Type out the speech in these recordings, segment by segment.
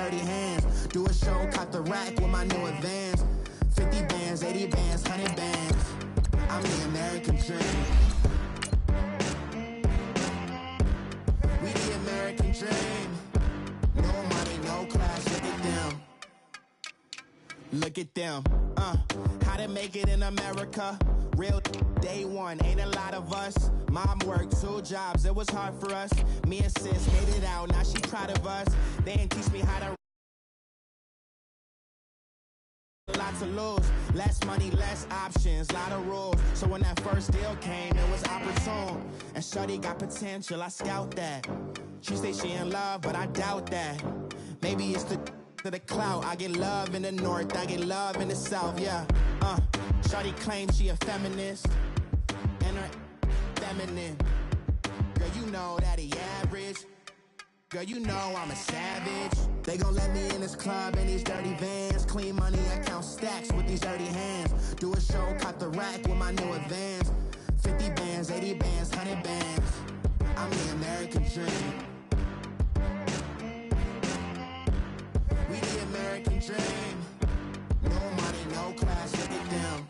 dirty hands. Do a show, caught the rack with my new advance. 50 bands, 80 bands, 100 bands. I'm the American dream. We the American dream. No money, no class, look at them. Look at them, how to make it in America. Real day one, ain't a lot of us. Mom worked 2 jobs, it was hard for us. Me and sis made it out, now she proud of us. They didn't teach me how to. Lot to lose, less money, less options, lot of rules. So when that first deal came, it was opportune. And shorty got potential, I scout that. She say she in love, but I doubt that. Maybe it's the clout. I get love in the north, I get love in the south, yeah. Shorty claims she a feminist, and her feminine. Girl, you know that he average. Girl, you know I'm a savage. They gon' let me in this club in these dirty vans. Clean money, I count stacks with these dirty hands. Do a show, caught the rack with my new advance. 50 bands, 80 bands, 100 bands. I'm the American dream. We the American dream. No money, no class, look at them.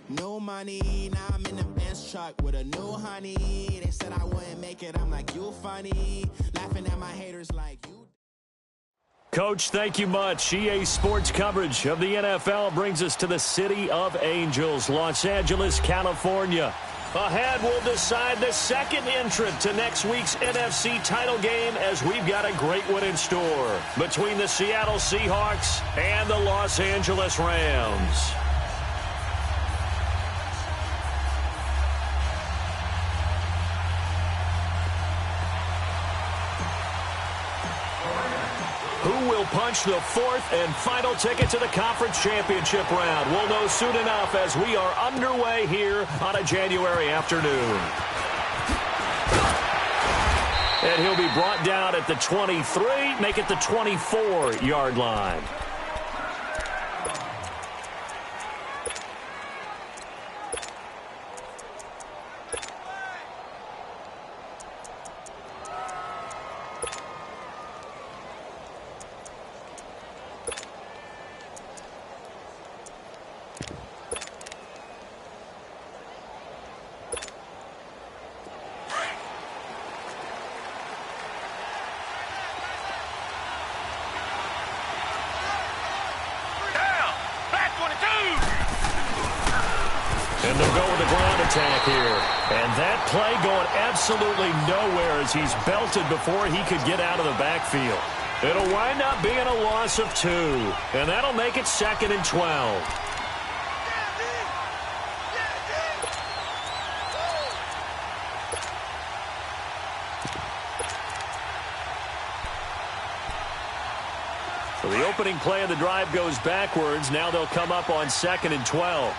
No money, now I'm in the Benz truck with a new honey. They said I wouldn't make it, I'm like, you funny. Laughing at my haters like you. Coach, thank you much. EA Sports coverage of the NFL brings us to the City of Angels, Los Angeles, California. Ahead, we'll decide the second entrant to next week's NFC title game as we've got a great one in store between the Seattle Seahawks and the Los Angeles Rams. Who will punch the fourth and final ticket to the conference championship round? We'll know soon enough as we are underway here on a January afternoon. And he'll be brought down at the 23, make it the 24-yard line. And they'll go with a ground attack here. And that play going absolutely nowhere as he's belted before he could get out of the backfield. It'll wind up being a loss of 2. And that'll make it 2nd and 12. So the opening play of the drive goes backwards. Now they'll come up on 2nd and 12.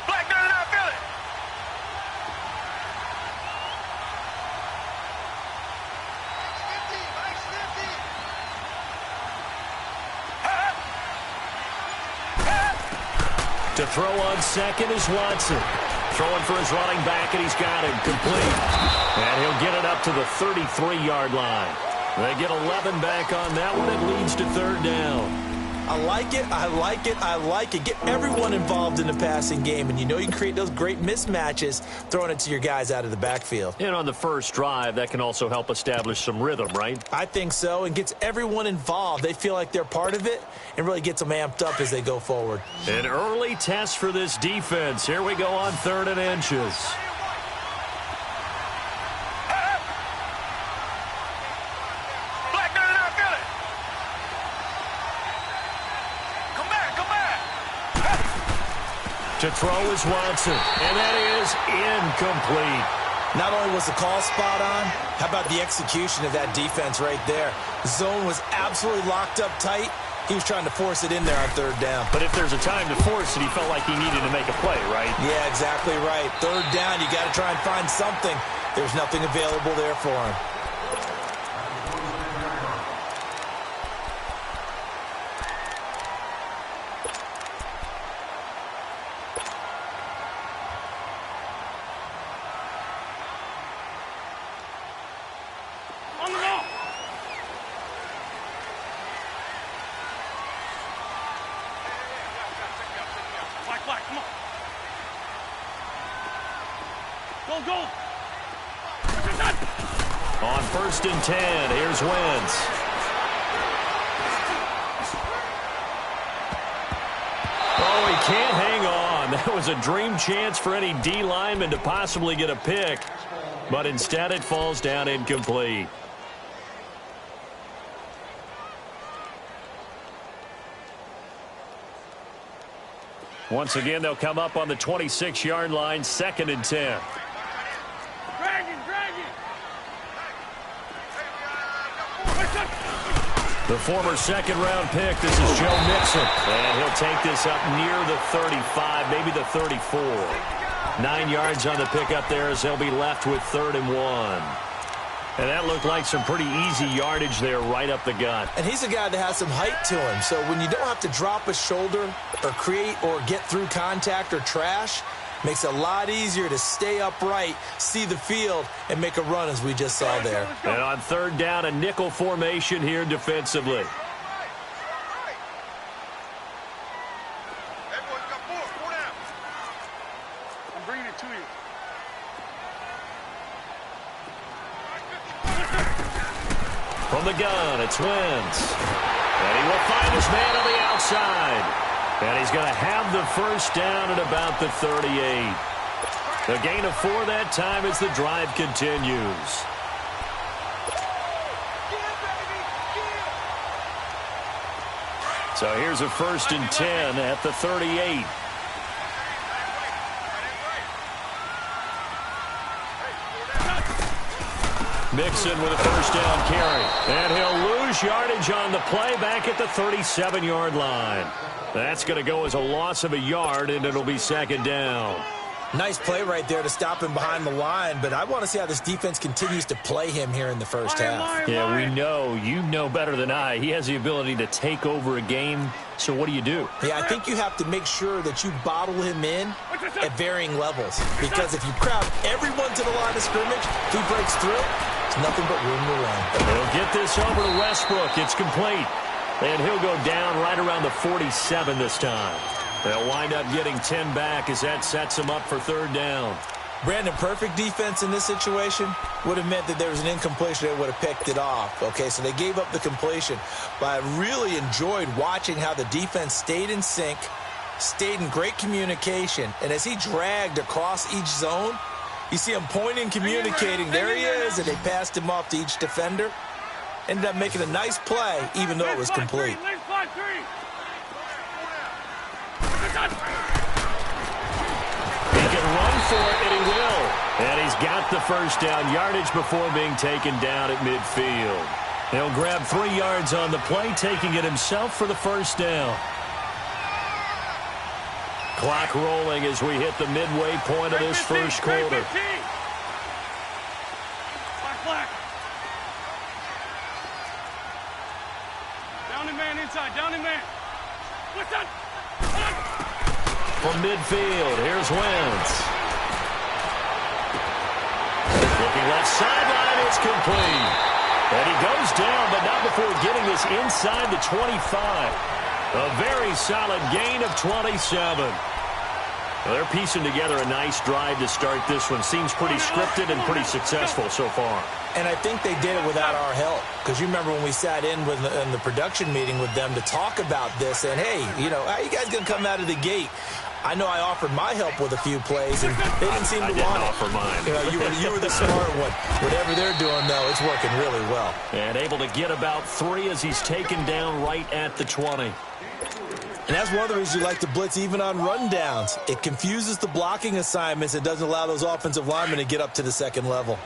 To throw on second is Watson. Throwing for his running back, and he's got him complete. And he'll get it up to the 33-yard line. They get 11 back on that one. It leads to 3rd down. I like it, I like it, I like it. Get everyone involved in the passing game, and you know you can create those great mismatches throwing it to your guys out of the backfield. And on the first drive, that can also help establish some rhythm, right? I think so, and gets everyone involved. They feel like they're part of it and really gets them amped up as they go forward. An early test for this defense. Here we go on 3rd and inches. To throw is Watson, and that is incomplete. Not only was the call spot on, how about the execution of that defense right there? The zone was absolutely locked up tight. He was trying to force it in there on 3rd down. But if there's a time to force it, he felt like he needed to make a play, right? Yeah, exactly right. 3rd down, you got to try and find something. There's nothing available there for him. Go, go. On 1st and 10, here's Wentz. Oh, he can't hang on. That was a dream chance for any D lineman to possibly get a pick, but instead it falls down incomplete. Once again, they'll come up on the 26-yard line, 2nd and 10. The former 2nd-round pick, this is Joe Mixon. And he'll take this up near the 35, maybe the 34. 9 yards on the pickup there as they'll be left with 3rd and 1. And that looked like some pretty easy yardage there right up the gut. And he's a guy that has some height to him. So when you don't have to drop a shoulder or create or get through contact or trash, makes it a lot easier to stay upright, see the field, and make a run as we just saw there. And on 3rd down, a nickel formation here defensively. I'm bringing it to you. From the gun, it's Wentz. And he will find his man on the outside. And he's going to have the 1st down at about the 38. The gain of 4 that time as the drive continues. So here's a 1st and 10 at the 38. Mixon with a 1st down carry. And he'll lose yardage on the play back at the 37-yard line. That's going to go as a loss of a yard, and it'll be 2nd down. Nice play right there to stop him behind the line, but I want to see how this defense continues to play him here in the 1st half. Yeah, we know. You know better than I. He has the ability to take over a game, so what do you do? Yeah, I think you have to make sure that you bottle him in at varying levels, because if you crowd everyone to the line of scrimmage, if he breaks through, it's nothing but room to run. He'll get this over to Westbrook. It's complete. And he'll go down right around the 47 this time. They'll wind up getting 10 back as that sets them up for 3rd down. Brandon, perfect defense in this situation would have meant that there was an incompletion. They would have picked it off. Okay, so they gave up the completion. But I really enjoyed watching how the defense stayed in sync, stayed in great communication. And as he dragged across each zone, you see him pointing, communicating. There he is, and they passed him off to each defender. Ended up making a nice play, even though it was complete. He can run for it, and he will. And he's got the 1st down yardage before being taken down at midfield. He'll grab 3 yards on the play, taking it himself for the 1st down. Clock rolling as we hit the midway point of this 1st quarter. Down in man. What's that? From midfield, here's Wentz. Looking left sideline, it's complete. And he goes down, but not before getting this inside the 25. A very solid gain of 27. Well, they're piecing together a nice drive to start this one. Seems pretty scripted and pretty successful so far. And I think they did it without our help. Because you remember when we sat in the production meeting with them to talk about this. And, hey, you know, how are you guys going to come out of the gate? I know I offered my help with a few plays, and they didn't seem to want it. I didn't offer mine. You know, you were the smart one. Whatever they're doing, though, it's working really well. And able to get about 3 as he's taken down right at the 20. And that's one of the reasons you like to blitz even on rundowns. It confuses the blocking assignments. It doesn't allow those offensive linemen to get up to the 2nd level.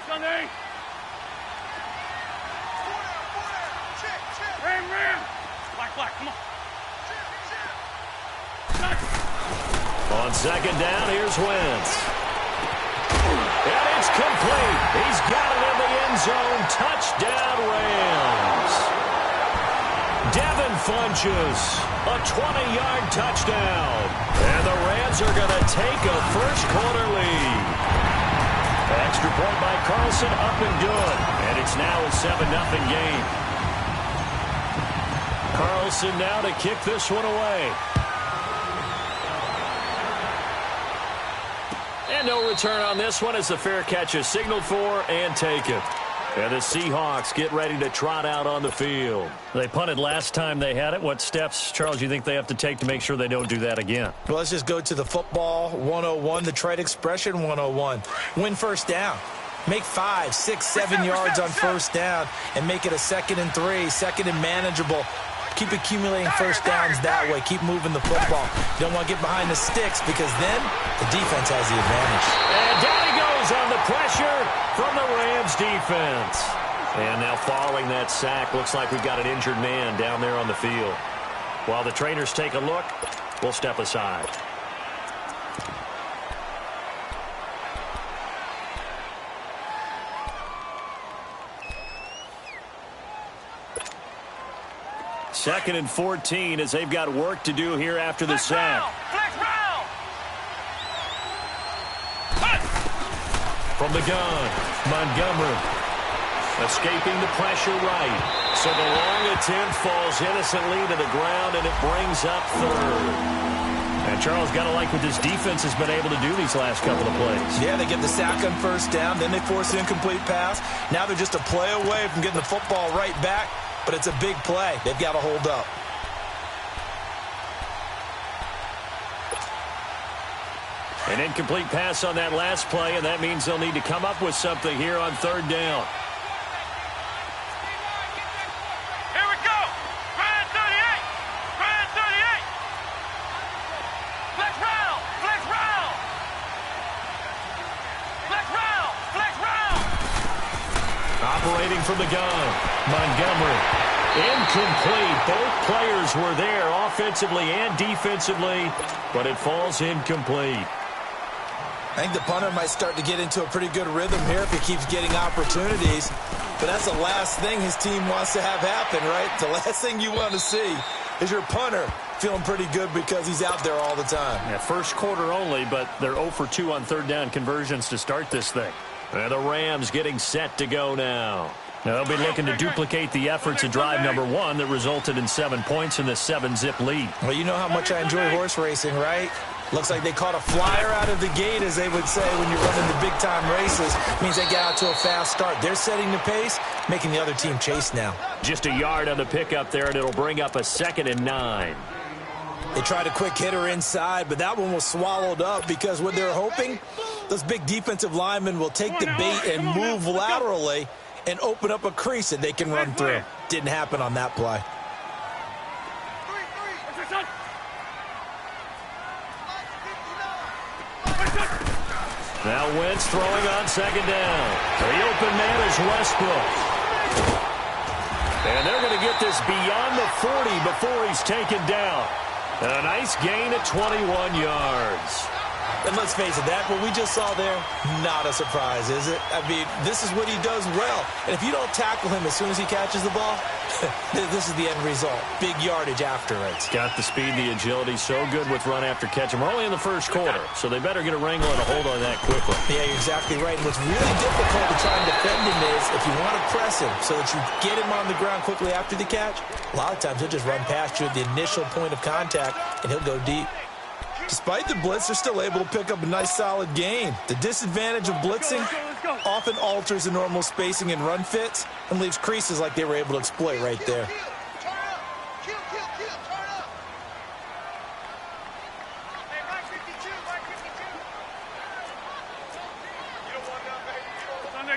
Sunday. Ram. Black, come on. On 2nd down, here's Wentz. And it's complete. He's got it in the end zone. Touchdown, Rams. Devin Funchess, a 20-yard touchdown. And the Rams are going to take a 1st quarter lead. Extra point by Carlson, up and good. And it's now a 7-0 game. Carlson now to kick this one away. And no return on this one as the fair catch is signaled for and taken. And the Seahawks get ready to trot out on the field. They punted last time they had it. What steps, Charles, you think they have to take to make sure they don't do that again? Well, let's just go to the football 101, the trade expression 101. Win first down. Make 5, 6, 7 yards on first down and make it a 2nd and 3, 2nd and manageable. Keep accumulating first downs that way. Keep moving the football. You don't want to get behind the sticks because then the defense has the advantage. And down he goes on the pressure from the Rams defense. And now following that sack, looks like we've got an injured man down there on the field. While the trainers take a look, we'll step aside. Second and 14 as they've got work to do here after the sack. From the gun, Montgomery escaping the pressure right. So the long attempt falls innocently to the ground, and it brings up third. And Charles, got to like what this defense has been able to do these last couple of plays. Yeah, they get the sack on first down, then they force an incomplete pass. Now they're just a play away from getting the football right back. But it's a big play. They've got to hold up. An incomplete pass on that last play, and that means they'll need to come up with something here on third down. Here we go. Brand 38. Brand 38. Flex round. Flex round. Flex round. Flex round. Operating from the gun, Montgomery. Incomplete. Both players were there offensively and defensively, but it falls incomplete. I think the punter might start to get into a pretty good rhythm here if he keeps getting opportunities. But that's the last thing his team wants to have happen, right? The last thing you want to see is your punter feeling pretty good because he's out there all the time. Yeah, first quarter only, but they're 0 for 2 on third down conversions to start this thing. And the Rams getting set to go now. Now they'll be looking to duplicate the efforts of drive number 1 that resulted in 7 points in the 7-zip lead. Well, you know how much I enjoy horse racing, right? Looks like they caught a flyer out of the gate, as they would say when you're running the big-time races. Means they get out to a fast start. They're setting the pace, making the other team chase now. Just a yard on the pickup there, and it'll bring up a 2nd and 9. They tried a quick hitter inside, but that one was swallowed up because what they're hoping, those big defensive linemen will take the bait and move laterally and open up a crease that they can run through. Didn't happen on that play. Now Wentz throwing on 2nd down. The open man is Westbrook. And they're going to get this beyond the 40 before he's taken down. And a nice gain at 21 yards. And let's face it, that what we just saw there, not a surprise, is it? I mean, this is what he does well. And if you don't tackle him as soon as he catches the ball, this is the end result. Big yardage after it. Got the speed, the agility, so good with run after catch. And we're only in the first quarter, so they better get a wrangle and a hold on that quickly. Yeah, you're exactly right. And what's really difficult to try and defend him is if you want to press him so that you get him on the ground quickly after the catch, a lot of times he'll just run past you at the initial point of contact, and he'll go deep. Despite the blitz, they're still able to pick up a nice, solid gain. The disadvantage of blitzing often alters the normal spacing and run fits and leaves creases like they were able to exploit right there.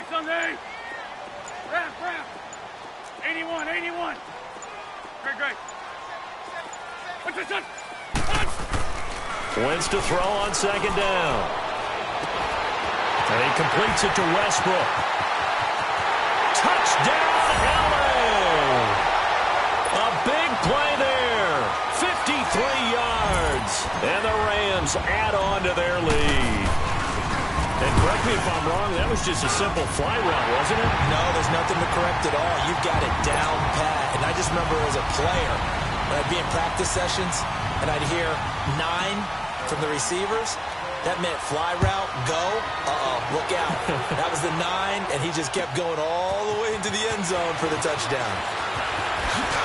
Sunday! Ramp! 81! Great. What's this one? Wentz to throw on 2nd down. And he completes it to Westbrook. Touchdown, LA! A big play there. 53 yards. And the Rams add on to their lead. And correct me if I'm wrong, that was just a simple fly route, wasn't it? No, there's nothing to correct at all. You've got it down pat. And I just remember as a player, when I'd be in practice sessions, and I'd hear 9 from the receivers, that meant fly route, go, look out. That was the 9, and he just kept going all the way into the end zone for the touchdown.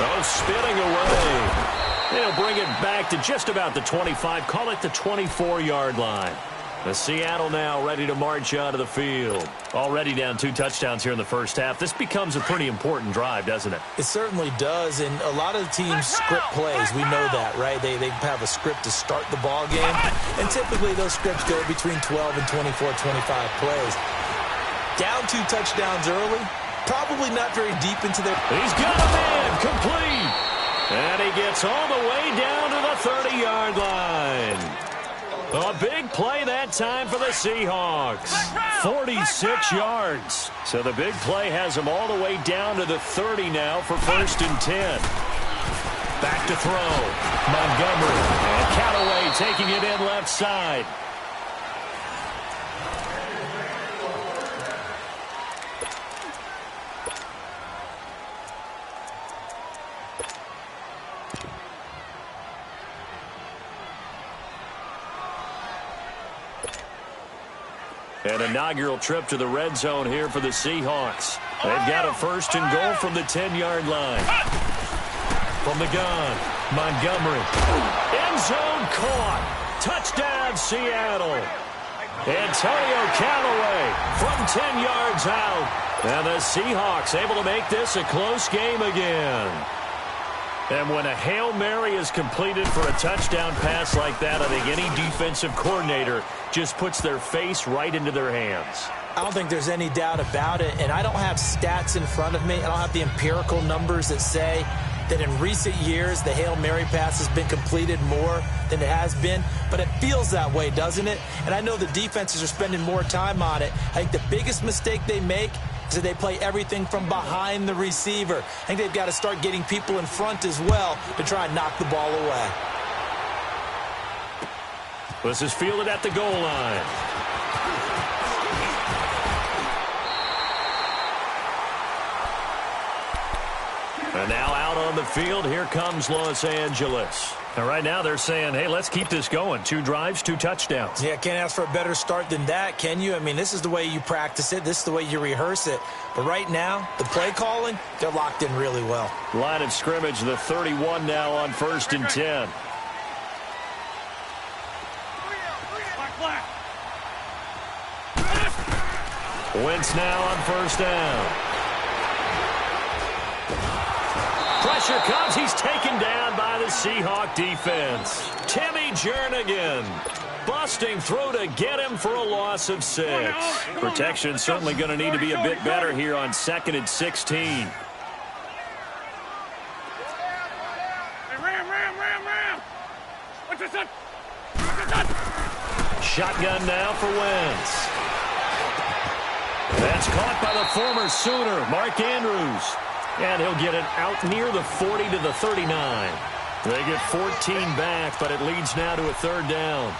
Oh, spinning away. They'll bring it back to just about the 25, call it the 24-yard line. The Seattle now ready to march onto the field. Already down 2 touchdowns here in the first half. This becomes a pretty important drive, doesn't it? It certainly does, and a lot of the teams script plays. We know that, right? They have a script to start the ball game, and typically those scripts go between 12 and 24, 25 plays. Down 2 touchdowns early, probably not very deep into their... He's got a man, complete. And he gets all the way down to the 30-yard line. A big play that time for the Seahawks. 46 yards. So the big play has him all the way down to the 30 now for 1st and 10. Back to throw. Montgomery. And Callaway taking it in left side. An inaugural trip to the red zone here for the Seahawks. They've got a 1st and goal from the 10-yard line. From the gun, Montgomery. End zone caught. Touchdown, Seattle. Antonio Callaway from 10 yards out. And the Seahawks able to make this a close game again. And when a Hail Mary is completed for a touchdown pass like that, I think any defensive coordinator just puts their face right into their hands. I don't think there's any doubt about it, and I don't have stats in front of me. I don't have the empirical numbers that say that in recent years the Hail Mary pass has been completed more than it has been, but it feels that way, doesn't it? And I know the defenses are spending more time on it. I think the biggest mistake they make is that they play everything from behind the receiver. I think they've got to start getting people in front as well to try and knock the ball away. This is fielded at the goal line. And now out on the field, here comes Los Angeles. And right now they're saying, hey, let's keep this going. 2 drives, 2 touchdowns. Yeah, can't ask for a better start than that, can you? I mean, this is the way you practice it. This is the way you rehearse it. But right now, the play calling, they're locked in really well. Line of scrimmage, the 31 now on 1st and 10. Wentz now on 1st down. Pressure comes. He's taken down by the Seahawk defense. Timmy Jernigan busting through to get him for a loss of 6. Protection certainly going to need to be a bit better here on 2nd and 16. Hey, Ram. What's this up? Shotgun now for Wentz. That's caught by the former Sooner, Mark Andrews. And he'll get it out near the 40 to the 39. They get 14 back, but it leads now to a 3rd down.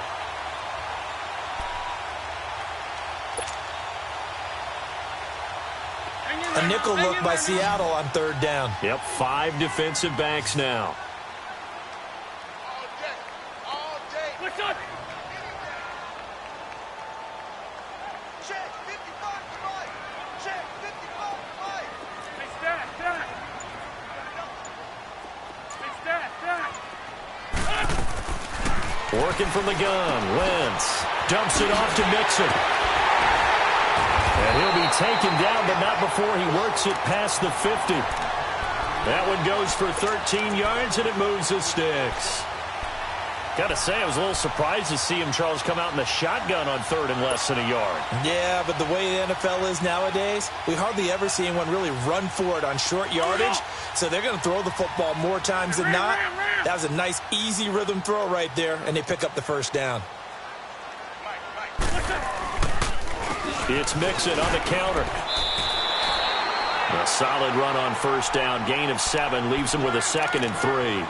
A nickel look by Seattle on 3rd down. Yep, 5 defensive backs now. All day. What's up? Check, 55 right. Check, 55 right. Hey, Stat. Working from the gun, Wentz dumps it off to Mixon. And he'll be taken down, but not before he works it past the 50. That one goes for 13 yards, and it moves the sticks. Got to say, I was a little surprised to see him, Charles, come out in the shotgun on 3rd and less than a yard. Yeah, but the way the NFL is nowadays, we hardly ever see anyone really run for it on short yardage. So they're going to throw the football more times than not. That was a nice, easy rhythm throw right there, and they pick up the 1st down. It's Mixon on the counter. A solid run on 1st down. Gain of 7 leaves him with a 2nd and 3.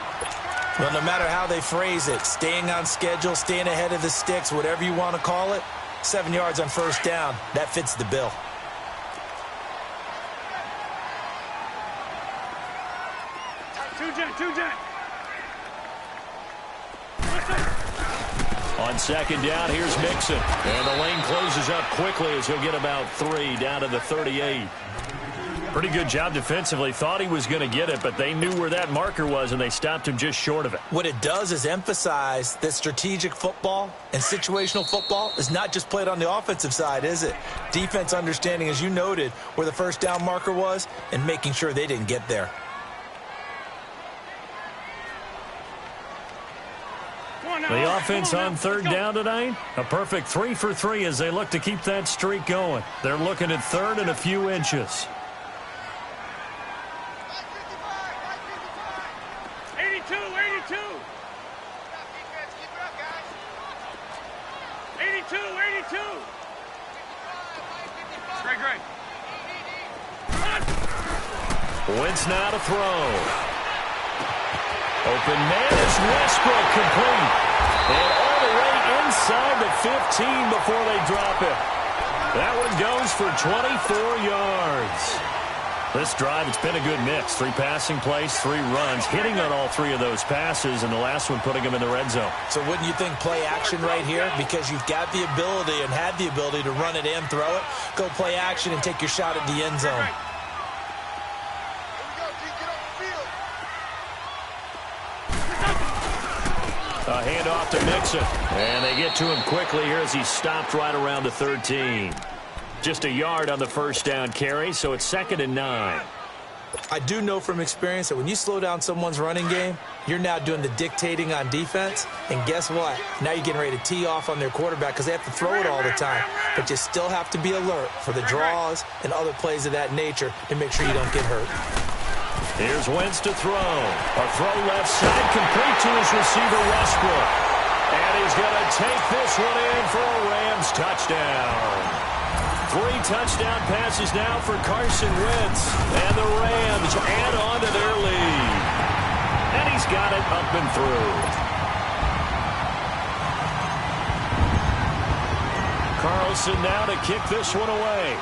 Well, no matter how they phrase it, staying on schedule, staying ahead of the sticks, whatever you want to call it, 7 yards on 1st down, that fits the bill. Two jet. On 2nd down, here's Mixon. And the lane closes up quickly as he'll get about 3 down to the 38. Pretty good job defensively. Thought he was going to get it, but they knew where that marker was, and they stopped him just short of it. What it does is emphasize that strategic football and situational football is not just played on the offensive side, is it? Defense understanding, as you noted, where the first down marker was and making sure they didn't get there. The offense on third down tonight, a perfect 3 for 3 as they look to keep that streak going. They're looking at third and a few inches. 82. 82. Great. Wentz now to throw. Open man is Westbrook, complete. And all the way inside the 15 before they drop it. That one goes for 24 yards. This drive, it's been a good mix. 3 passing plays, 3 runs, hitting on all 3 of those passes, and the last one putting them in the red zone. So wouldn't you think play action right here? Because you've got the ability and had the ability to run it in, throw it, go play action, and take your shot at the end zone. A handoff to Mixon. And they get to him quickly here as he stopped right around the 13. Just a yard on the first down carry, so it's 2nd and 9. I do know from experience that when you slow down someone's running game, you're now doing the dictating on defense. And guess what? Now you're getting ready to tee off on their quarterback because they have to throw it all the time. But you still have to be alert for the draws and other plays of that nature to make sure you don't get hurt. Here's Wentz to throw. A throw left side, complete to his receiver, Westbrook. And he's going to take this one in for a Rams touchdown. 3 touchdown passes now for Carson Wentz. And the Rams add on to their lead. And he's got it up and through. Carlson now to kick this one away.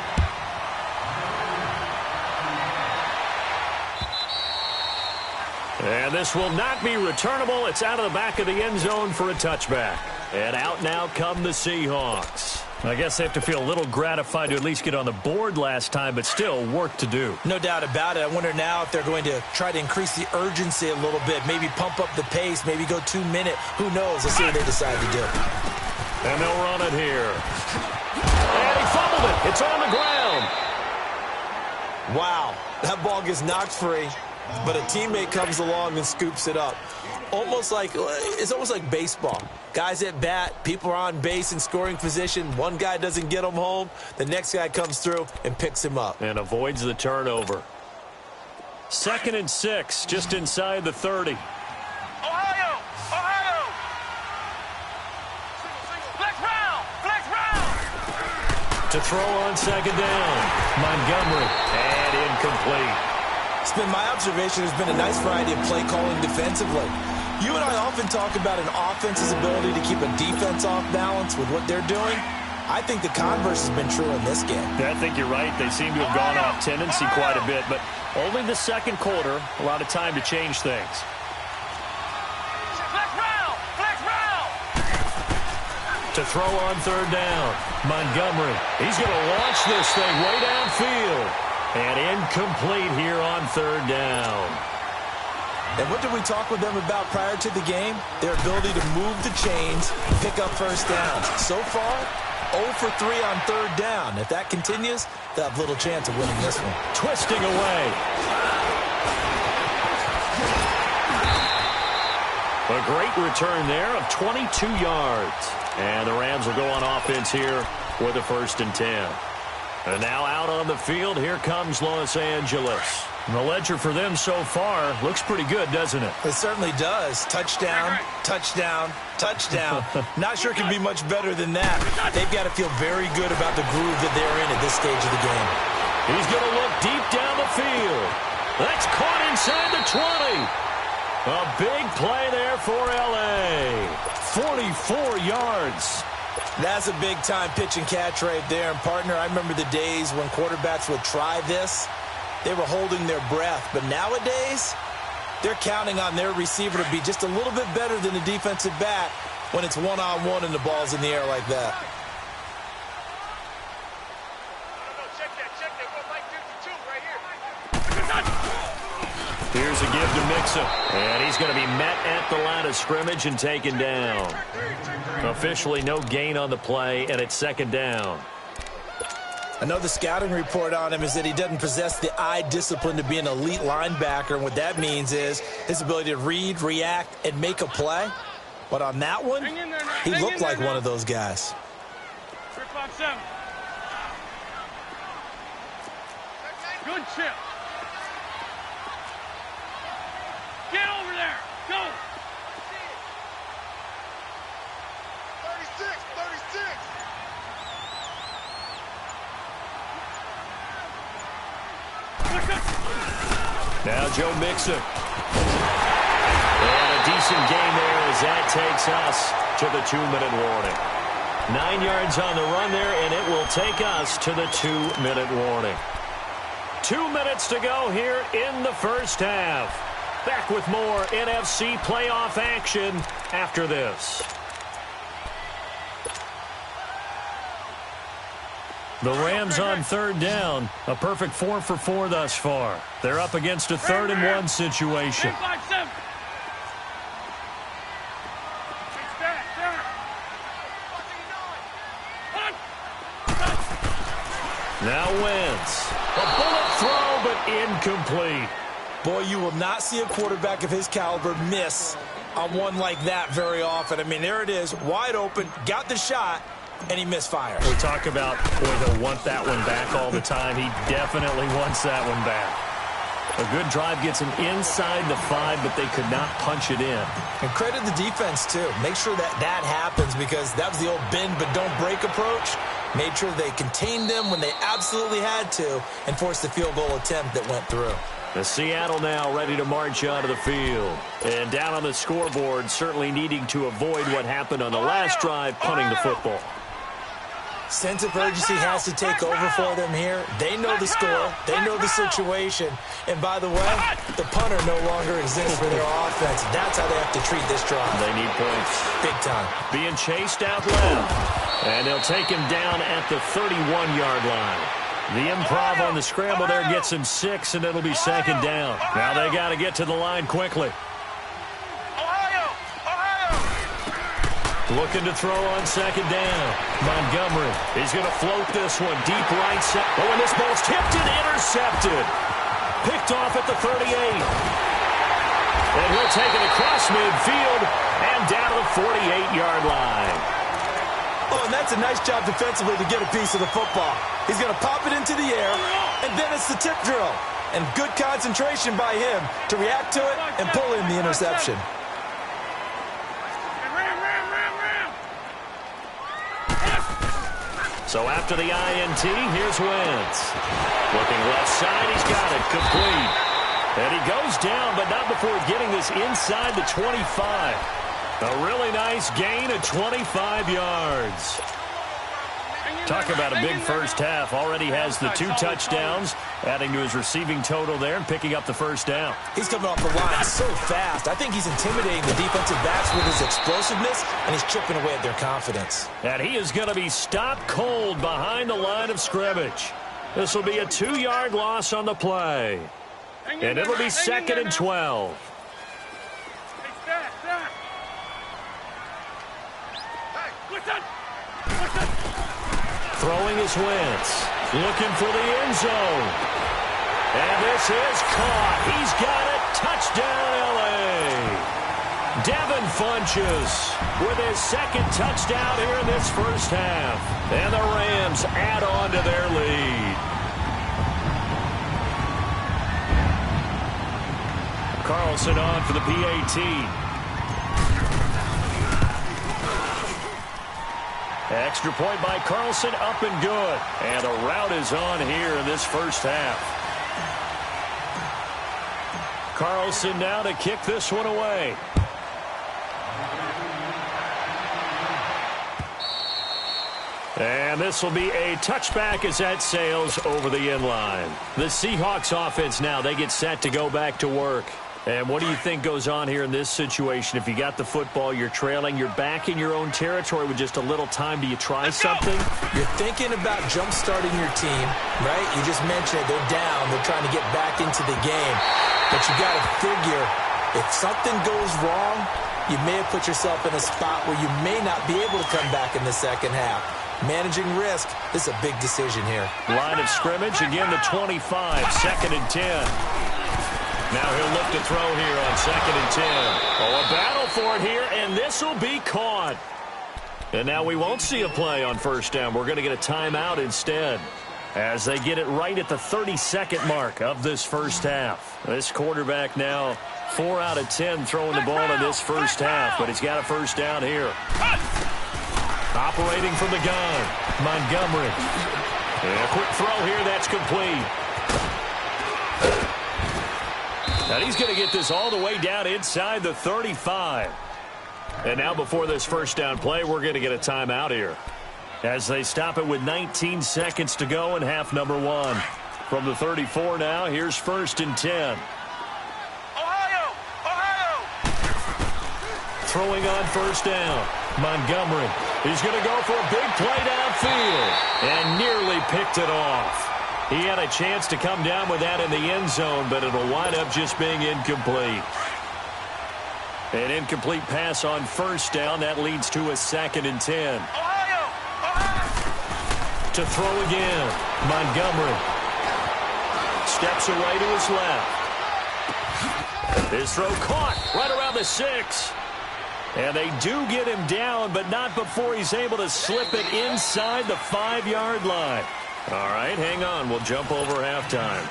And this will not be returnable. It's out of the back of the end zone for a touchback. And out now come the Seahawks. I guess they have to feel a little gratified to at least get on the board last time, but still work to do. No doubt about it. I wonder now if they're going to try to increase the urgency a little bit, maybe pump up the pace, maybe go 2-minute. Who knows? Let's see what they decide to do. And they'll run it here. And he fumbled it. It's on the ground. Wow. That ball gets knocked free, but a teammate comes along and scoops it up. It's almost like baseball. Guys at bat, people are on base in scoring position. One guy doesn't get him home. The next guy comes through and picks him up. And avoids the turnover. 2nd and 6, just inside the 30. Ohio! Flex round! To throw on 2nd down. Montgomery. And incomplete. It's been my observation. There's been a nice variety of play calling defensively. You and I often talk about an offense's ability to keep a defense off balance with what they're doing. I think the converse has been true in this game. Yeah, I think you're right. They seem to have gone off tendency quite a bit, but only the second quarter, a lot of time to change things. Flex round! To throw on 3rd down. Montgomery. He's going to launch this thing way downfield. And incomplete here on 3rd down. And what did we talk with them about prior to the game? Their ability to move the chains, pick up first downs. So far, 0 for 3 on 3rd down. If that continues, they'll have little chance of winning this one. Twisting away. A great return there of 22 yards. And the Rams will go on offense here with a 1st and 10. And now out on the field, here comes Los Angeles. And the ledger for them so far looks pretty good, doesn't it? It certainly does. Touchdown, touchdown, touchdown. Not sure it can be much better than that. They've got to feel very good about the groove that they're in at this stage of the game. He's going to look deep down the field. That's caught inside the 20. A big play there for L.A. 44 yards. That's a big-time pitch and catch right there. And, partner, I remember the days when quarterbacks would try this. They were holding their breath. But nowadays, they're counting on their receiver to be just a little bit better than the defensive back when it's one-on-one and the ball's in the air like that. Check that. We're like 52 right here. Here's a give to Mixon. And he's going to be met at the line of scrimmage and taken down. Officially no gain on the play, and it's second down. I know the scouting report on him is that he doesn't possess the eye discipline to be an elite linebacker. And what that means is his ability to read, react, and make a play. But on that one, he looked like one of those guys. 357. Good chip. Get over there. Go. 36, 36. Now Joe Mixon. And a decent game there as that takes us to the 2-minute warning. 9 yards on the run there, and it will take us to the 2-minute warning. 2 minutes to go here in the first half. Back with more NFC playoff action after this. The Rams on third down. A perfect 4 for 4 thus far. They're up against a 3rd-and-1 situation. 357. Now Wentz. A bullet throw, but incomplete. Boy, you will not see a quarterback of his caliber miss on one like that very often. I mean, there it is, wide open, got the shot, and he misfired. We talk about, boy, he'll want that one back all the time. He definitely wants that one back. A good drive gets him inside the 5, but they could not punch it in. And credit the defense, too. Make sure that that happens because that was the old bend but don't break approach. Made sure they contained them when they absolutely had to and forced the field goal attempt that went through. The Seattle now ready to march onto the field. And down on the scoreboard, certainly needing to avoid what happened on the last drive, punting the football. Sense of urgency has to take over for them here. They know the score. They know the situation. And by the way, the punter no longer exists for their offense. That's how they have to treat this drive. They need points. Big time. Being chased out left. And they'll take him down at the 31-yard line. The improv on the scramble there gets him 6, and it'll be second down. Now they got to get to the line quickly. Looking to throw on second down. Montgomery. He's going to float this one deep right side. Oh, and this ball's tipped and intercepted. Picked off at the 38. And he'll take it across midfield and down to the 48-yard line. Oh, and that's a nice job defensively to get a piece of the football. He's going to pop it into the air, and then it's the tip drill. And good concentration by him to react to it and pull in the interception. So after the INT, here's Wentz. Looking left side, he's got it, complete. And he goes down, but not before getting this inside the 25. A really nice gain of 25 yards. Talk about a big first half. Already has the 2 touchdowns, adding to his receiving total there and picking up the first down. He's coming off the line so fast. I think he's intimidating the defensive backs with his explosiveness, and he's chipping away at their confidence. And he is going to be stopped cold behind the line of scrimmage. This will be a 2-yard loss on the play. And it'll be 2nd and 12. Throwing is Wentz. Looking for the end zone. And this is caught. He's got it. Touchdown, L.A. Devin Funchess with his 2nd touchdown here in this first half. And the Rams add on to their lead. Carlson on for the PAT. Extra point by Carlson, up and good. And the route is on here in this first half. Carlson now to kick this one away. And this will be a touchback as that sails over the end line. The Seahawks offense now, they get set to go back to work. And what do you think goes on here in this situation? If you got the football, you're trailing, you're back in your own territory with just a little time. Do you try something? You're thinking about jump-starting your team, right? You just mentioned it. They're down. They're trying to get back into the game. But you got to figure, if something goes wrong, you may have put yourself in a spot where you may not be able to come back in the second half. Managing risk is a big decision here. Line of scrimmage, again the 25, 2nd and 10. Now he'll look to throw here on 2nd and 10. Oh, a battle for it here, and this will be caught. And now we won't see a play on 1st down. We're going to get a timeout instead, as they get it right at the 32nd mark of this 1st half. This quarterback now 4 out of 10 throwing the ball in this 1st half, but he's got a 1st down here. Operating from the gun, Montgomery. And a quick throw here, that's complete. And he's going to get this all the way down inside the 35. And now before this 1st down play, we're going to get a timeout here, as they stop it with 19 seconds to go in half number 1. From the 34 now, here's 1st and 10. Ohio! Throwing on 1st down, Montgomery. He's going to go for a big play downfield and nearly picked it off. He had a chance to come down with that in the end zone, but it'll wind up just being incomplete. An incomplete pass on 1st down. That leads to a 2nd and 10. Ohio! To throw again, Montgomery. Steps away to his left. His throw caught right around the 6. And they do get him down, but not before he's able to slip it inside the 5-yard line. All right, hang on. We'll jump over halftime.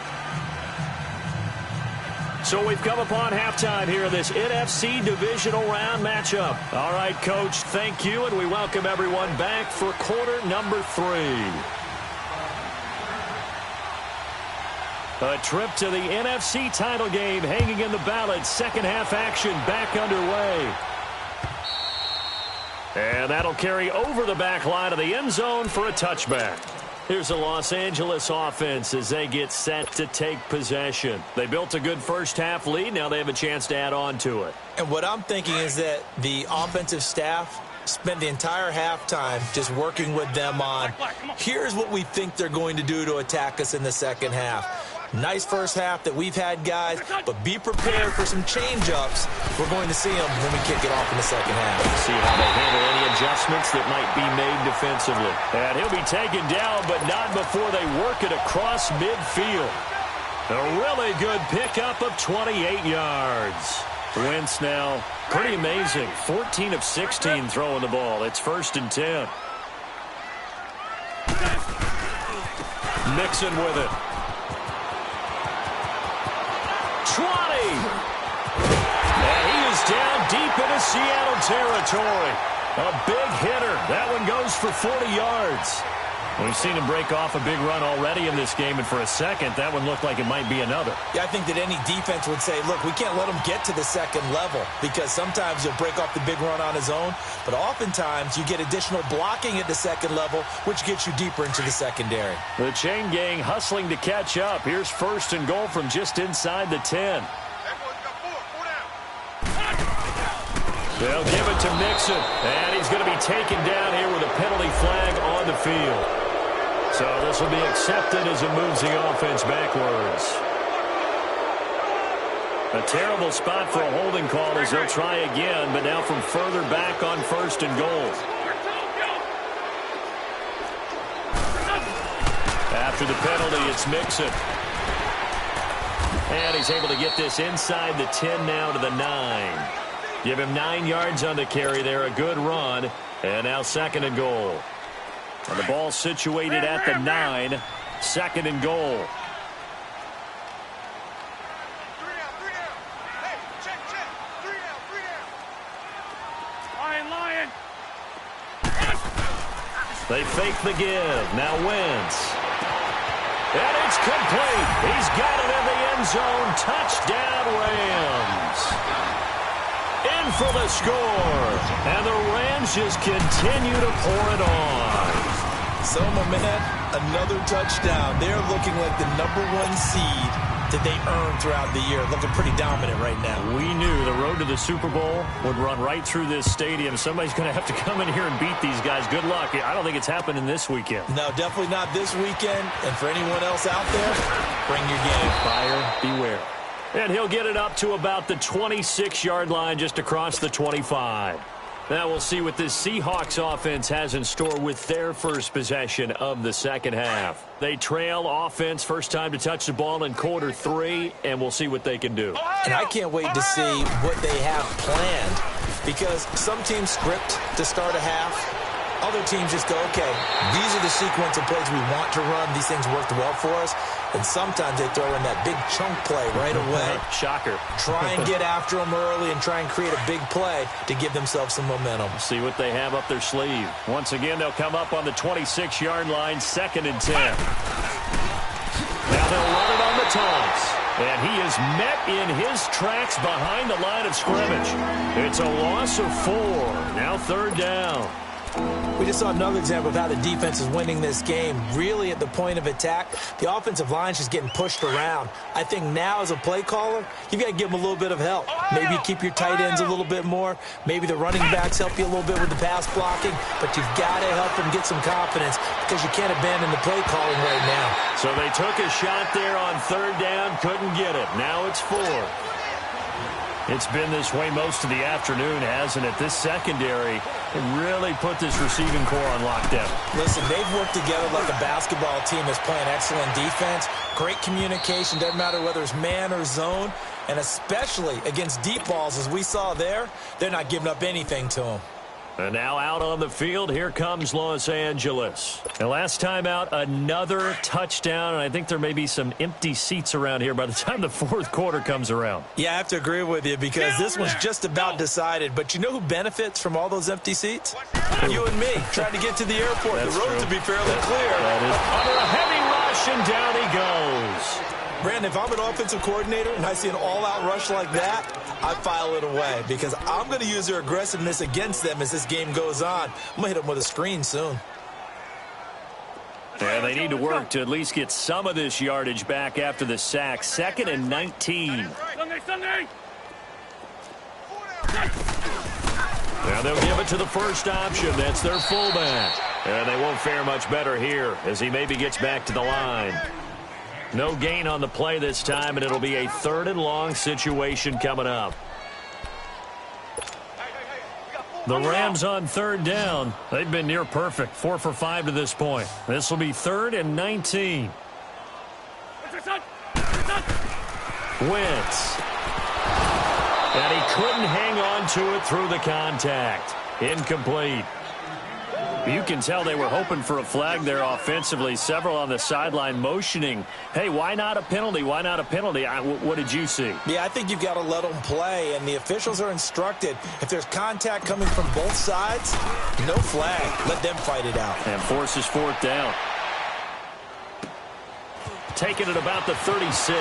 So we've come upon halftime here in this NFC Divisional Round matchup. All right, Coach, thank you, and we welcome everyone back for quarter number 3. A trip to the NFC title game hanging in the balance. Second half action back underway. And that'll carry over the back line of the end zone for a touchback. Here's the Los Angeles offense as they get set to take possession. They built a good first half lead. Now they have a chance to add on to it. And what I'm thinking is that the offensive staff spent the entire halftime just working with them on, here's what we think they're going to do to attack us in the second half. Nice first half that we've had, guys, but be prepared for some change-ups. We're going to see them when we kick it off in the second half. See how they handle any adjustments that might be made defensively. And he'll be taken down, but not before they work it across midfield. A really good pickup of 28 yards. Wentz now, pretty amazing. 14 of 16 throwing the ball. It's 1st and 10. Mixon with it. 20. And he is down deep into Seattle territory. A big hitter. That one goes for 40 yards. We've seen him break off a big run already in this game, and for a second, that one looked like it might be another. Yeah, I think that any defense would say, look, we can't let him get to the second level, because sometimes he'll break off the big run on his own, but oftentimes you get additional blocking at the second level, which gets you deeper into the secondary. The chain gang hustling to catch up. Here's 1st and goal from just inside the 10. They'll give it to Mixon, and he's going to be taken down here with a penalty flag on the field. So this will be accepted as it moves the offense backwards. A terrible spot for a holding call as they'll try again, but now from further back on 1st and goal. After the penalty, it's Mixon. And he's able to get this inside the 10 now to the 9. Give him 9 yards on the carry there. A good run. And now 2nd and goal. And the ball situated at the 9. 2nd and goal. Lion. They fake the give. Now Wentz. And it's complete. He's got it in the end zone. Touchdown, Rams. In for the score. And the Rams just continue to pour it on. So, my man, another touchdown. They're looking like the #1 seed that they earned throughout the year. Looking pretty dominant right now. We knew the road to the Super Bowl would run right through this stadium. Somebody's going to have to come in here and beat these guys. Good luck. I don't think it's happening this weekend. No, definitely not this weekend. And for anyone else out there, bring your game. Buyer beware. And he'll get it up to about the 26-yard line, just across the 25. Now we'll see what this Seahawks offense has in store with their first possession of the second half. They trail offense, first time to touch the ball in quarter 3, and we'll see what they can do. And I can't wait to see what they have planned, because some teams script to start a half. Other teams just go, okay, these are the sequence of plays we want to run. These things worked well for us. And sometimes they throw in that big chunk play right away. Shocker. Try and get after them early and try and create a big play to give themselves some momentum. See what they have up their sleeve. Once again, they'll come up on the 26-yard line, 2nd and 10. Now they'll run it on the toss. And he is met in his tracks behind the line of scrimmage. It's a loss of 4. Now 3rd down. We just saw another example of how the defense is winning this game. Really at the point of attack, the offensive line's just getting pushed around. I think now as a play caller, you've got to give them a little bit of help. Maybe you keep your tight ends a little bit more. Maybe the running backs help you a little bit with the pass blocking. But you've got to help them get some confidence, because you can't abandon the play calling right now. So they took a shot there on 3rd down, couldn't get it. Now it's 4. It's been this way most of the afternoon, hasn't it? This secondary really put this receiving core on lockdown. Listen, they've worked together like a basketball team that's playing excellent defense. Great communication, doesn't matter whether it's man or zone. And especially against deep balls, as we saw there, they're not giving up anything to them. And now out on the field, here comes Los Angeles. And last time out, another touchdown, and I think there may be some empty seats around here by the time the 4th quarter comes around. Yeah, I have to agree with you, because this one's just about decided. But you know who benefits from all those empty seats? You and me, trying to get to the airport. That's the roads true. will be fairly clear. That is under a heavy rush, and down he goes. Brandon, if I'm an offensive coordinator and I see an all-out rush like that, I file it away, because I'm going to use their aggressiveness against them as this game goes on. I'm going to hit them with a screen soon. Yeah, they need to work to at least get some of this yardage back after the sack. 2nd and 19. Now they'll give it to the first option. That's their fullback. And they won't fare much better here as he maybe gets back to the line. No gain on the play this time, and it'll be a 3rd and long situation coming up. The Rams on 3rd down. They've been near perfect. 4 for 5 to this point. This will be 3rd and 19. Wentz. And he couldn't hang on to it through the contact. Incomplete. You can tell they were hoping for a flag there offensively. Several on the sideline motioning, hey, why not a penalty? Why not a penalty? What did you see? Yeah, I think you've got to let them play, and the officials are instructed, if there's contact coming from both sides, no flag. Let them fight it out. And forces 4th down. Taking it about the 36.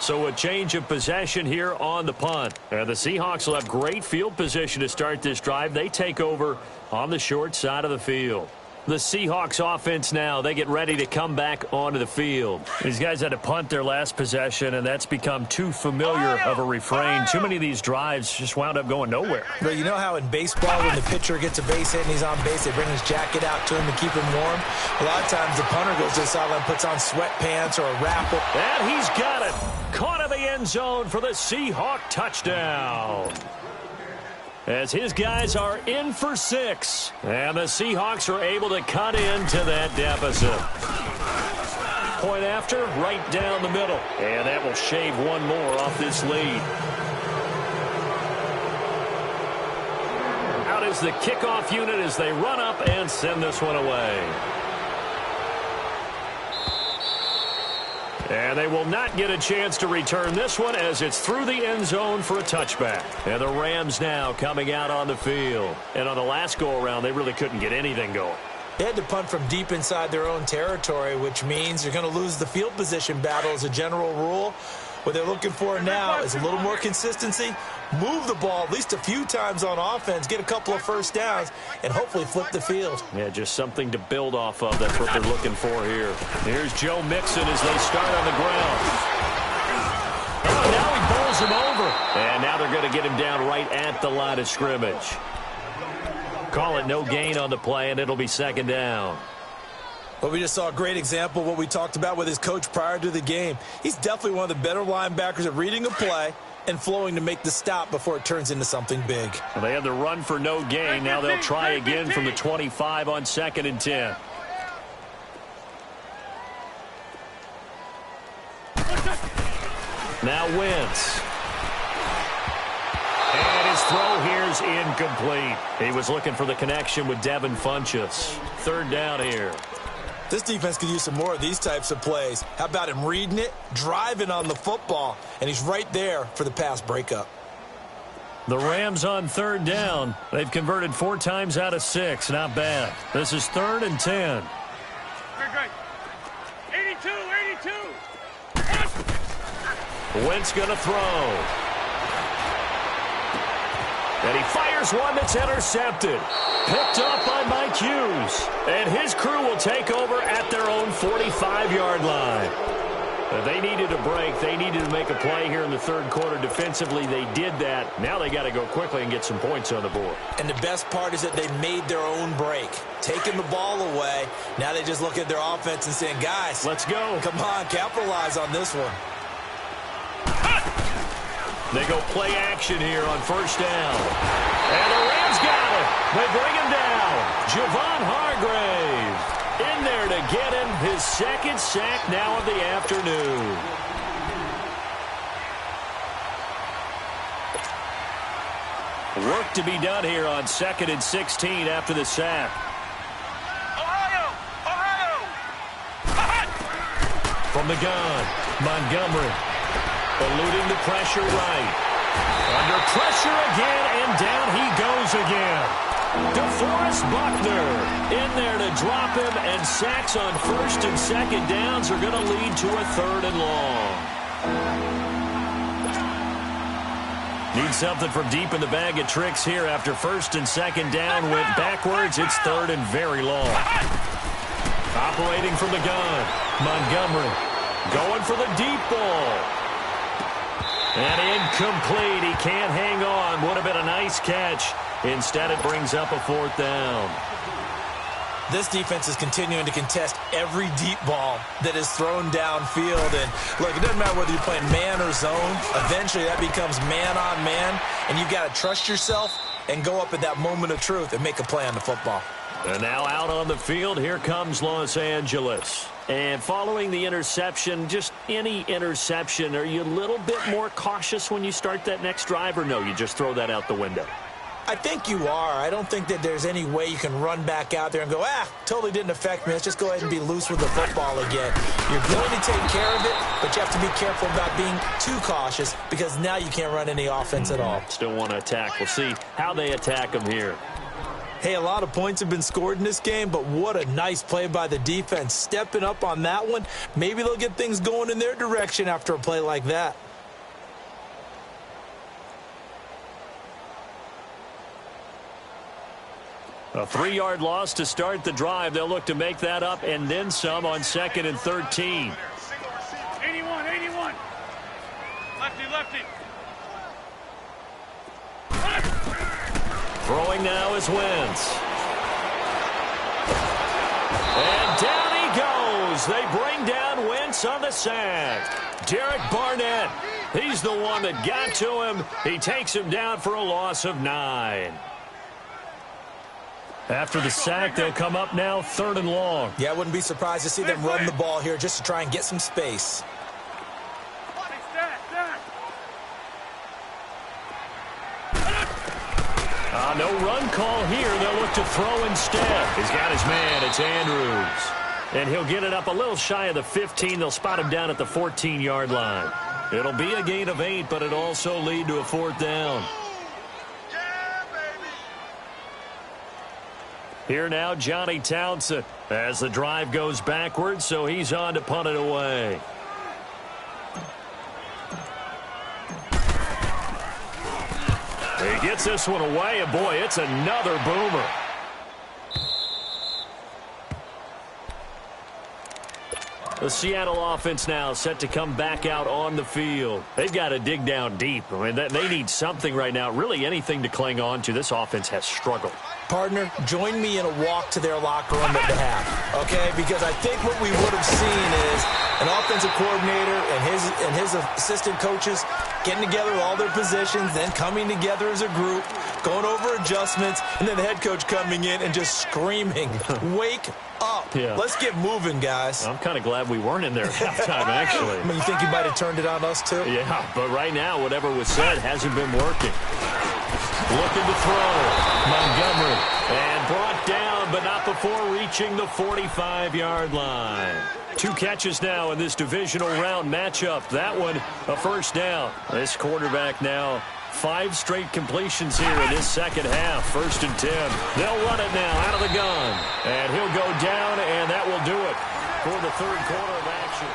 So a change of possession here on the punt. And the Seahawks will have great field position to start this drive. They take over on the short side of the field. The Seahawks offense now, they get ready to come back onto the field. These guys had to punt their last possession, and that's become too familiar of a refrain. Too many of these drives just wound up going nowhere. But you know how in baseball, when the pitcher gets a base hit and he's on base, they bring his jacket out to him to keep him warm? A lot of times the punter goes to the sideline, puts on sweatpants or a wrap. And he's got it. Caught in the end zone for the Seahawk touchdown. As his guys are in for 6. And the Seahawks are able to cut into that deficit. Point after, right down the middle. And that will shave one more off this lead. Out is the kickoff unit as they run up and send this one away. And they will not get a chance to return this one as it's through the end zone for a touchback. And the Rams now coming out on the field. And on the last go-around, they really couldn't get anything going. They had to punt from deep inside their own territory, which means you're going to lose the field position battle as a general rule. What they're looking for now is a little more consistency, move the ball at least a few times on offense, get a couple of first downs, and hopefully flip the field. Yeah, just something to build off of. That's what they're looking for here. Here's Joe Mixon as they start on the ground. Oh, now he bowls him over. And now they're going to get him down right at the line of scrimmage. Call it no gain on the play, and it'll be 2nd down. Well, we just saw a great example of what we talked about with his coach prior to the game. He's definitely one of the better linebackers at reading a play and flowing to make the stop before it turns into something big. Well, they had the run for no gain. Now they'll try again from the 25 on 2nd and 10. Now Wentz. And his throw here is incomplete. He was looking for the connection with Devin Funchess. 3rd down here. This defense could use some more of these types of plays. How about him reading it, driving on the football, and he's right there for the pass breakup. The Rams on 3rd down. They've converted 4 times out of 6. Not bad. This is 3rd and 10. Great. 82, 82. Wentz going to throw. And he fires one that's intercepted. Picked up by Mike Hughes. And his crew will take over at their own 45-yard line. They needed a break. They needed to make a play here in the 3rd quarter. Defensively, they did that. Now they got to go quickly and get some points on the board. And the best part is that they made their own break. Taking the ball away. Now they just look at their offense and saying, guys, let's go. Come on, capitalize on this one. They go play action here on 1st down. And the Rams got it. They bring him down. Javon Hargrave in there to get him his 2nd sack now of the afternoon. Work to be done here on 2nd and 16 after the sack. Ohio! From the gun, Montgomery. Eluding the pressure right. Under pressure again, and down he goes again. DeForest Buckner in there to drop him, and sacks on 1st and 2nd downs are going to lead to a 3rd and long. Need something from deep in the bag of tricks here after 1st and 2nd down went backwards. It's 3rd and very long. Operating from the gun, Montgomery going for the deep ball. And incomplete. He can't hang on. Would have been a nice catch. Instead, it brings up a 4th down. This defense is continuing to contest every deep ball that is thrown downfield. And, look, it doesn't matter whether you're playing man or zone. Eventually, that becomes man on man. And you've got to trust yourself and go up at that moment of truth and make a play on the football. And now out on the field, here comes Los Angeles. And following the interception, just any interception, are you a little bit more cautious when you start that next drive, or no, you just throw that out the window? I think you are. I don't think that there's any way you can run back out there and go, totally didn't affect me. Let's just go ahead and be loose with the football again. You're going to take care of it, but you have to be careful about being too cautious because now you can't run any offense at all. Still want to attack. We'll see how they attack them here. Hey, a lot of points have been scored in this game, but what a nice play by the defense. Stepping up on that one, maybe they'll get things going in their direction after a play like that. A 3-yard loss to start the drive. They'll look to make that up and then some on 2nd and 13. 81, 81. Lefty. Throwing now is Wentz. And down he goes. They bring down Wentz on the sack. Derek Barnett, he's the one that got to him. He takes him down for a loss of 9. After the sack, they'll come up now 3rd and long. Yeah, I wouldn't be surprised to see them run the ball here just to try and get some space. No run call here. They'll look to throw instead. He's got his man. It's Andrews. And he'll get it up a little shy of the 15. They'll spot him down at the 14-yard line. It'll be a gain of 8, but it'll also lead to a 4th down. Here now, Johnny Townsend as the drive goes backwards, so he's on to punt it away. He gets this one away, and boy, it's another boomer. The Seattle offense now set to come back out on the field. They've got to dig down deep. I mean, they need something right now, really anything to cling on to. This offense has struggled. Partner, join me in a walk to their locker room at the half, okay? Because I think what we would have seen is an offensive coordinator and his assistant coaches getting together with all their positions, then coming together as a group, going over adjustments, and then the head coach coming in and just screaming, wake up. Yeah. Let's get moving, guys. I'm kind of glad we weren't in there at halftime, actually. I mean, you think you might have turned it on us, too? Yeah, but right now, whatever was said hasn't been working. Looking to throw. Montgomery. And brought down, but not before reaching the 45-yard line. 2 catches now in this divisional round matchup. That one, a first down. This quarterback now, 5 straight completions here in this second half. 1st and 10. They'll run it now out of the gun. And he'll go down, and that will do it for the third quarter of action.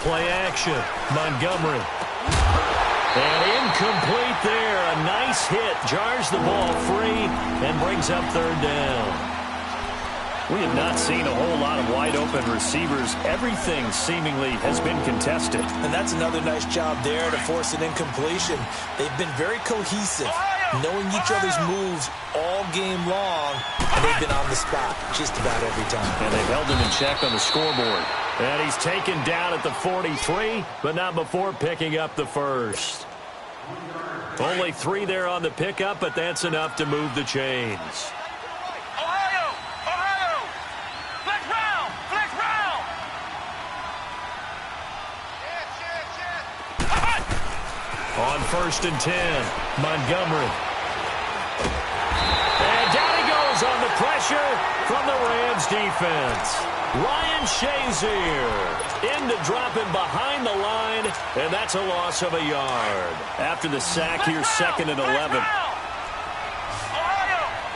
Play action. Montgomery. And incomplete there. A nice hit. Jars the ball free and brings up 3rd down. We have not seen a whole lot of wide open receivers. Everything seemingly has been contested. And that's another nice job there to force an incompletion. They've been very cohesive, knowing each other's moves all game long, and they've been on the spot just about every time. And they've held him in check on the scoreboard. And he's taken down at the 43, but not before picking up the first. Only 3 there on the pickup, but that's enough to move the chains. Ohio! Ohio! Flex round! Flex round! On 1st and 10, Montgomery. And down he goes on the pressure from the Rams defense. Ryan Shazier in to drop him behind the line, and that's a loss of a yard. After the sack, here's 2nd and 11. Ohio!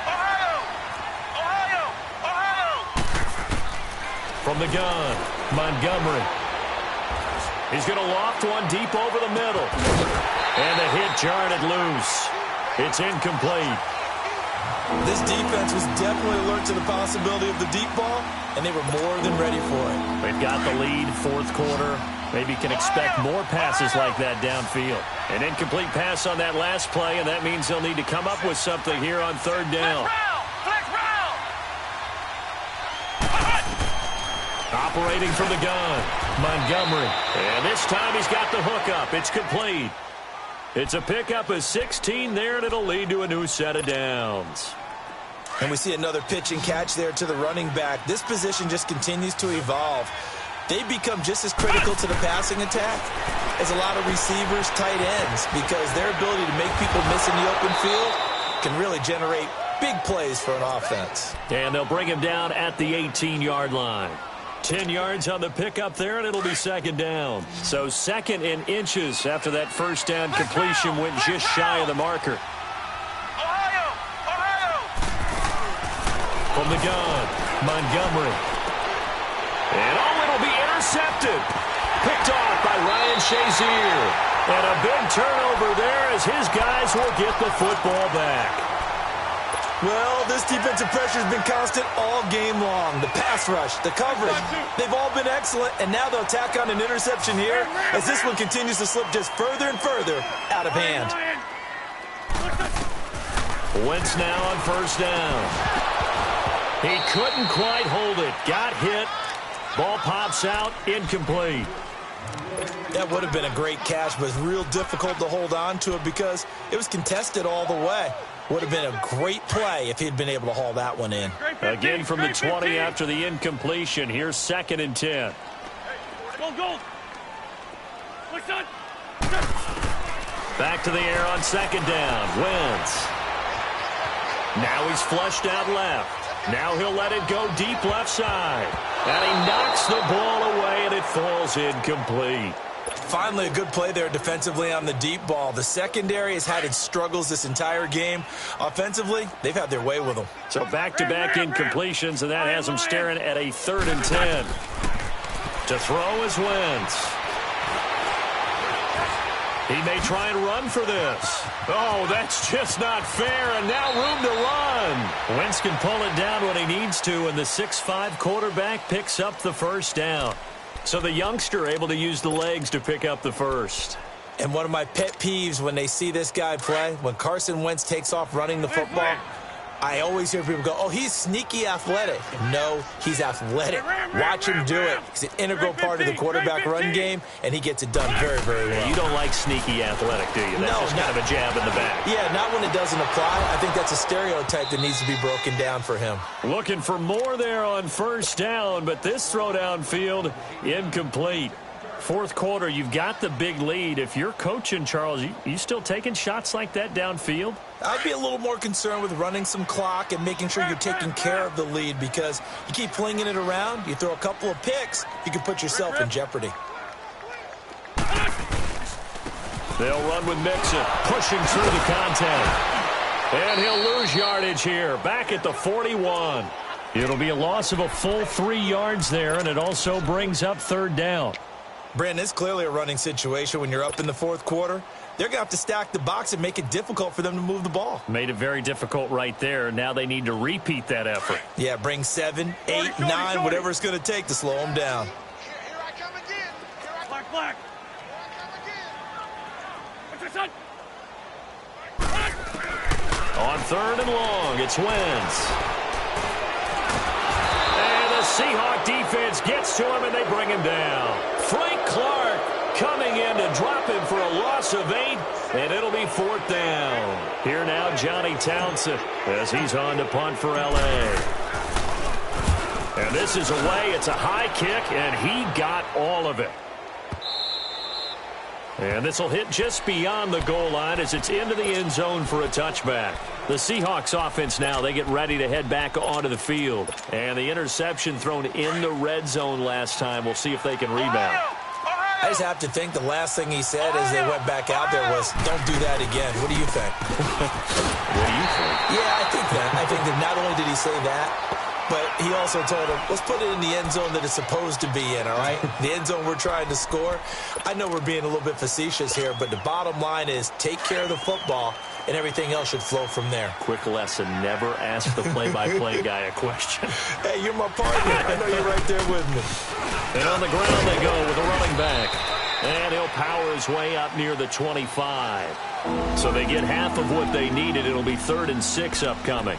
Ohio! Ohio! Ohio! From the gun, Montgomery. He's going to loft one deep over the middle. And the hit jarred it loose. It's incomplete. This defense was definitely alert to the possibility of the deep ball, and they were more than ready for it. They've got the lead, 4th quarter. Maybe can expect more passes like that downfield. An incomplete pass on that last play, and that means they'll need to come up with something here on 3rd down. Flex round! Operating from the gun, Montgomery. And this time he's got the hook up. It's complete. It's a pickup of 16 there, and it'll lead to a new set of downs. And we see another pitch and catch there to the running back. This position just continues to evolve. They become just as critical to the passing attack as a lot of receivers, tight ends, because their ability to make people miss in the open field can really generate big plays for an offense. And they'll bring him down at the 18-yard line. 10 yards on the pickup there, and it'll be 2nd down. So 2nd in inches after that first down completion went just shy of the marker. Ohio! Ohio! From the gun, Montgomery. And it'll be intercepted. Picked off by Ryan Shazier. And a big turnover there as his guys will get the football back. Well, this defensive pressure has been constant all game long. The pass rush, the coverage, they've all been excellent, and now they'll tack on an interception here as this one continues to slip just further and further out of hand. Wentz now on 1st down. He couldn't quite hold it. Got hit. Ball pops out, incomplete. That would have been a great catch, but it's real difficult to hold on to it because it was contested all the way. Would have been a great play if he'd been able to haul that one in. Again from the 20 after the incompletion. Here's 2nd and 10. Go! Back to the air on 2nd down. Wentz. Now he's flushed out left. Now he'll let it go deep left side. And he knocks the ball away, and it falls incomplete. Finally, a good play there defensively on the deep ball. The secondary has had its struggles this entire game. Offensively, they've had their way with them. So back-to-back incompletions, and that has them staring at a 3rd and 10. To throw is Wentz. He may try and run for this. Oh, that's just not fair, and now room to run. Wentz can pull it down when he needs to, and the 6'5" quarterback picks up the first down. So the youngster able to use the legs to pick up the first. And one of my pet peeves when they see this guy play, when Carson Wentz takes off running the football, I always hear people go, oh, he's sneaky athletic. No, he's athletic. Watch him do it. He's an integral part of the quarterback run game, and he gets it done very, very well. You don't like sneaky athletic, do you? That's just kind of a jab in the back. Yeah, not when it doesn't apply. I think that's a stereotype that needs to be broken down for him. Looking for more there on first down, but this throw downfield incomplete. Fourth quarter, you've got the big lead. If you're coaching, Charles, you still taking shots like that downfield? I'd be a little more concerned with running some clock and making sure you're taking care of the lead, because you keep flinging it around, you throw a couple of picks, you can put yourself in jeopardy. They'll run with Mixon, pushing through the contact. And he'll lose yardage here, back at the 41. It'll be a loss of a full 3 yards there, and it also brings up third down. Brandon, it's clearly a running situation when you're up in the fourth quarter. They're going to have to stack the box and make it difficult for them to move the ball. Made it very difficult right there. Now they need to repeat that effort. Yeah, bring 7, 8, 9, whatever it's going to take to slow them down. Here I come again. Black. What's this, son? On third and long, it's Wentz. And the Seahawk defense gets to him, and they bring him down. Frank Clark coming in to drop him for a loss of 8, and it'll be fourth down. Here now, Johnny Townsend, as he's on to punt for L.A. And this is away. It's a high kick, and he got all of it. And this will hit just beyond the goal line as it's into the end zone for a touchback. The Seahawks offense now, they get ready to head back onto the field. And the interception thrown in the red zone last time. We'll see if they can rebound. I just have to think the last thing he said as they went back out there was, don't do that again. What do you think? What do you think? Yeah, I think that. I think that not only did he say that, but he also told him, let's put it in the end zone that it's supposed to be in, all right? The end zone we're trying to score. I know we're being a little bit facetious here, but the bottom line is take care of the football, and everything else should flow from there. Quick lesson, never ask the play-by-play guy a question. Hey, you're my partner. I know you're right there with me. And on the ground they go with a running back. And he'll power his way up near the 25. So they get half of what they needed. It'll be 3rd and 6 upcoming.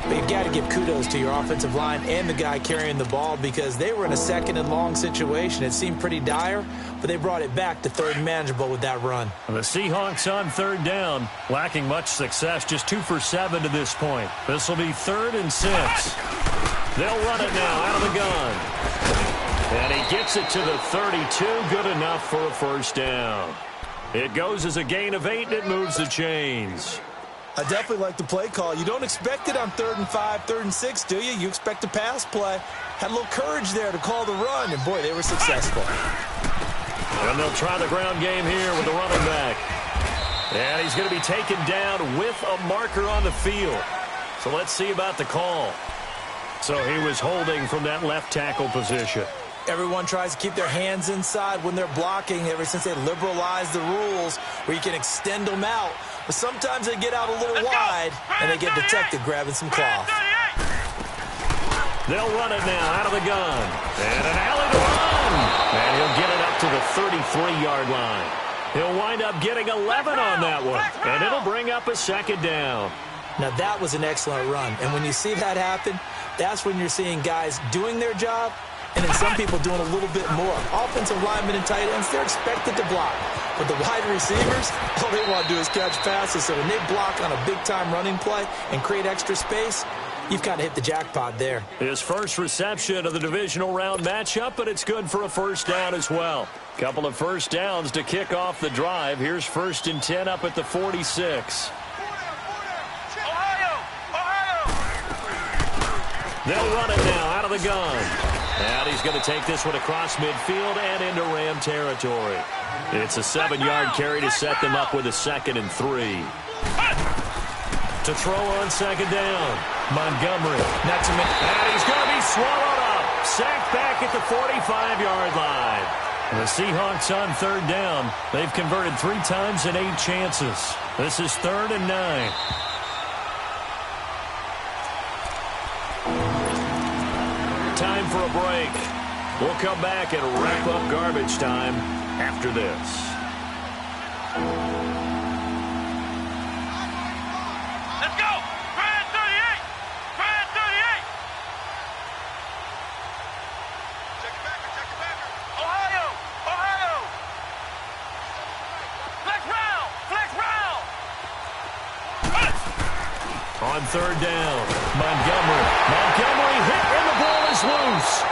But you've got to give kudos to your offensive line and the guy carrying the ball, because they were in a 2nd and long situation. It seemed pretty dire, but they brought it back to 3rd and manageable with that run. The Seahawks on 3rd down, lacking much success, just 2 for 7 to this point. This will be 3rd and 6. They'll run it now out of the gun. And he gets it to the 32, good enough for a first down. It goes as a gain of 8, and it moves the chains. I definitely like the play call. You don't expect it on 3rd and 5, 3rd and 6, do you? You expect a pass play. Had a little courage there to call the run, and boy, they were successful. And they'll try the ground game here with the running back. And he's going to be taken down with a marker on the field. So let's see about the call. So he was holding from that left tackle position. Everyone tries to keep their hands inside when they're blocking ever since they liberalized the rules where you can extend them out. But sometimes they get out a little wide, and they get detected grabbing some cloth. They'll run it now out of the gun. And an alley to run. And he'll get it up to the 33-yard line. He'll wind up getting 11 on that one. And it'll bring up a 2nd down. Now, that was an excellent run. And when you see that happen, that's when you're seeing guys doing their job, and then some people doing a little bit more. Offensive linemen and tight ends, they're expected to block. But the wide receivers, all they want to do is catch passes. So when they block on a big-time running play and create extra space, you've kind of hit the jackpot there. His first reception of the divisional round matchup, but it's good for a first down as well. Couple of first downs to kick off the drive. Here's 1st and 10 up at the 46. They'll run it now out of the gun. And he's going to take this one across midfield and into Ram territory. It's a 7-yard carry to set them up with a 2nd and 3. To throw on 2nd down. Montgomery. Not too many. And he's going to be swallowed up. Sacked back at the 45-yard line. The Seahawks on third down. They've converted 3 times in 8 chances. This is 3rd and 9. Time for a break. We'll come back and wrap up garbage time after this. Let's go! Grand 38! Grand 38! Check it back. Ohio! Ohio! Flex round! Flex round! On third down, Montgomery hit and the ball is loose.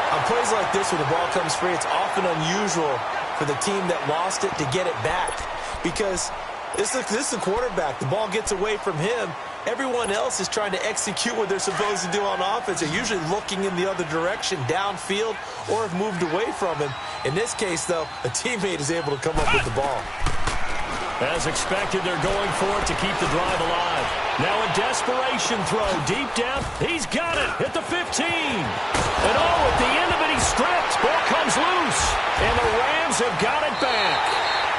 On plays like this where the ball comes free, it's often unusual for the team that lost it to get it back because this is the quarterback. The ball gets away from him. Everyone else is trying to execute what they're supposed to do on offense. They're usually looking in the other direction, downfield, or have moved away from him. In this case, though, a teammate is able to come up with the ball. As expected, they're going for it to keep the drive alive. Now a desperation throw deep down. He's got it at the 15. And at the end of it, he's stripped. Ball comes loose. And the Rams have got it back.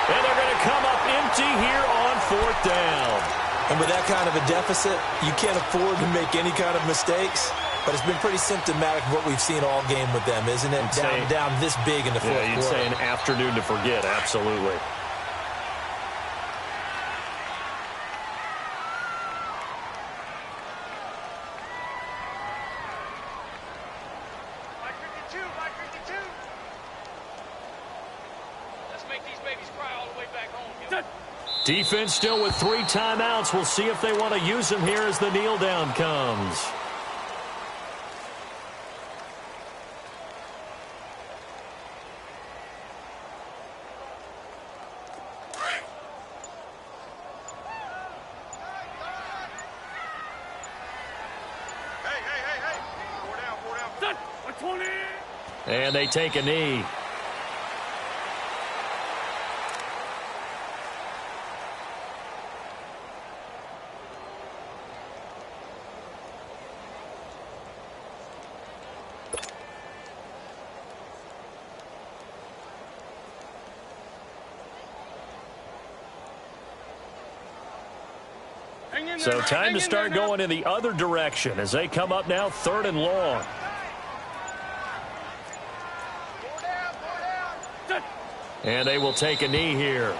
And they're going to come up empty here on 4th down. And with that kind of a deficit, you can't afford to make any kind of mistakes. But it's been pretty symptomatic of what we've seen all game with them, isn't it? Down this big in the fourth quarter. Yeah, you'd say an afternoon to forget, absolutely. Defense still with 3 timeouts. We'll see if they want to use them here as the kneel down comes. Hey. 4 down. And they take a knee. So time to start going in the other direction as they come up now 3rd and long. And they will take a knee here.